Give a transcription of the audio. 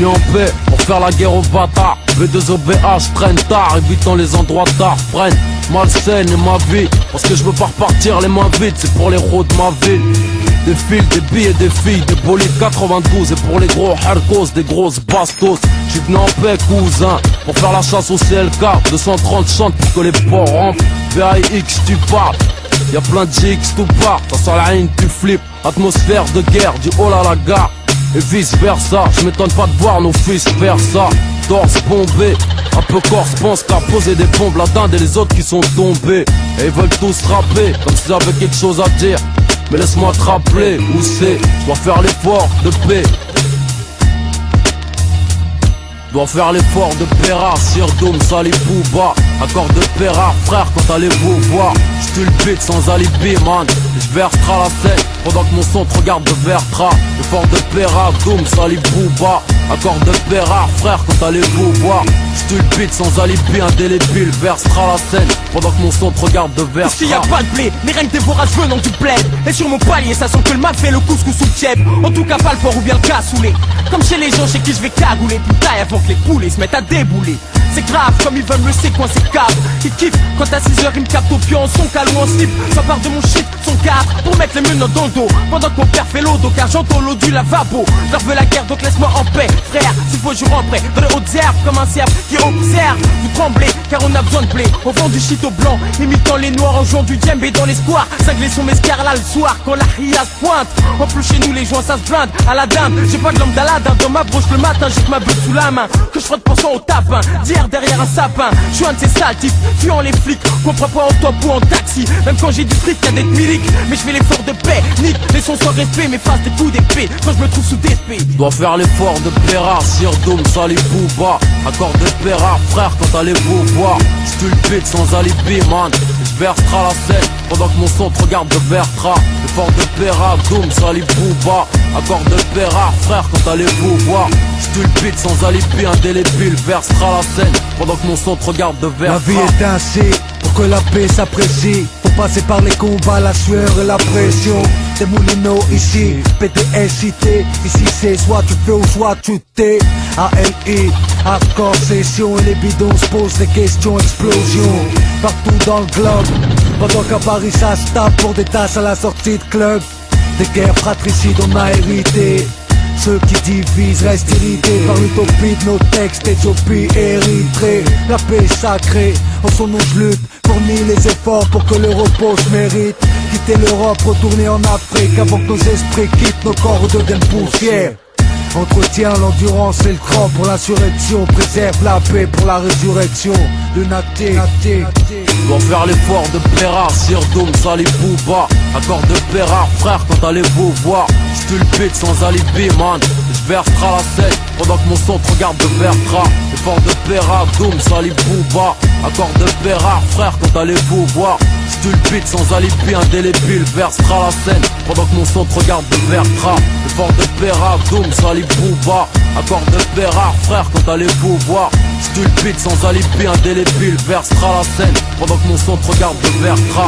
mis en paix pour faire la guerre aux bâtards. V2OBH traîne tard, évitant les endroits tard. Freine, malsaine et ma vie, parce que je veux pas repartir les mains vides. C'est pour les héros de ma ville. Des fils, des billets, des filles, des bolides 92. Et pour les gros harcos, des grosses bastos. J'suis venu en paix cousin, pour faire la chasse au CLK. 230 chantes pour que les porcs rentrent. VAX tu parles, y'a plein de GX tout part. Ça sort la haine tu flippes, atmosphère de guerre, du haut à la gare. Et vice versa, je m'étonne pas de voir nos fils faire ça. Torse bombé, un peu corse pense qu'à poser des bombes la dinde et les autres qui sont tombés. Et ils veulent tous rapper, comme s'ils avaient quelque chose à dire. Mais laisse-moi te rappeler où c'est, je dois faire l'effort de paix. Dois faire l'effort de Péra, Sirdoum, Salih Bouba. Accord de Péra, frère, quand allez-vous voir? J'tue le beat sans alibi, man. J'versera la scène pendant que mon son te regarde de Vertra. L'effort de Péra, Doom, Salih Bouba. Accord de Péra, frère, quand allez-vous voir? J'tue le beat sans alibi, indélébile. Versera la scène pendant que mon son te regarde de Vertra. Ici y'a pas de blé, mais rien que des vorages venant du bled. Et sur mon palier, ça sent que le mal fait le couscous sous le tiep. En tout cas, pas le fort ou bien le cassoulet. Comme chez les gens chez qui je vais cagouler. Putain, avant que les poulets se mettent à débouler. C'est grave, comme ils veulent me séquencer cave. Ils kiffent, quand à 6h ils me captent au pion en son calou en slip. J'empare de mon shit, son cadre, pour mettre les menottes dans le dos. Pendant que mon père fait l'eau, car j'entends l'eau du lavabo. Je leur veux la guerre, donc laisse-moi en paix. Frère, s'il faut je rentrerai dans les hautes herbes comme un cerf qui observe. Vous tremblez, car on a besoin de blé. On vend du shit au blanc, imitant les noirs en jouant du djembé dans l'espoir. Cingler son mescar là le soir, quand la ria se pointe. En plus chez nous les joints ça se blinde, à la dame. J'ai pas de lampe d'Aladin dans ma broche le matin, j'ai que ma bulle sous la main. Que je frotte pensant au tapin, d'hier derrière un sapin. Je suis un de ces sales types, fuyant les flics. Comprends pas en top ou en taxi. Même quand j'ai du fric, y'a des miliques. Mais je fais l'effort de paix, nique les sons sans respect. Mais face des coups d'épée, quand je me trouve sous des spé. Je dois faire l'effort de Péra, Sirdoum, Salih Bouba. Accord de Péra, frère, quand allez-vous voir? J'tue le beat sans alibi, man. J'versera la scène pendant que mon son te regarde de Vertra. L'effort de Péra, Doom, Salih Bouba. Accord de Péra, frère, quand allez-vous voir? J'tue le beat sans alibi, indélébile. Versera la scène pendant que mon son te regarde de Vertra. La vie est ainsi, pour que la paix s'apprécie. Faut passer par les combats, la sueur et la pression. Des moulineaux ici, PTSité. Ici c'est soit tu fais ou soit tu t'es. ALI, hardcore session. Et les bidons se posent des questions, explosion. Partout dans le globe, pendant qu'à Paris ça se tape pour des tasses à la sortie de club. Des guerres fratricides on a hérité. Ceux qui divisent restent irrités par l'utopie de nos textes. Éthiopie, Érythrée, la paix sacrée. En son nom je lutte, fournis les efforts pour que le repos se mérite. Quitter l'Europe, retourner en Afrique avant que nos esprits quittent nos corps ou deviennent poussière. Entretient l'endurance et le cran pour l'insurrection. Préserve la paix pour la résurrection. Lunatique. Je dois faire l'effort de Péra, Sirdoum, Salih Bouba. Accord de Péra, frère, quand allez-vous voir? J'tue le beat sans alibi, man. J'versera la scène pendant que mon son te regarde de Vertra. Effort de Péra, Doom, Salih Bouba. Accord de Péra, frère, quand allez-vous voir? J'tue le beat sans alibi, indélébile. Versera la scène pendant que mon son te regarde de Vertra. Effort de Péra, Doom, Salih Bouba. Accord de Péra, frère, quand allez-vous voir? J'tue le beat sans alibi, indélébile. Versera la scène pendant que mon son te regarde de Vertra.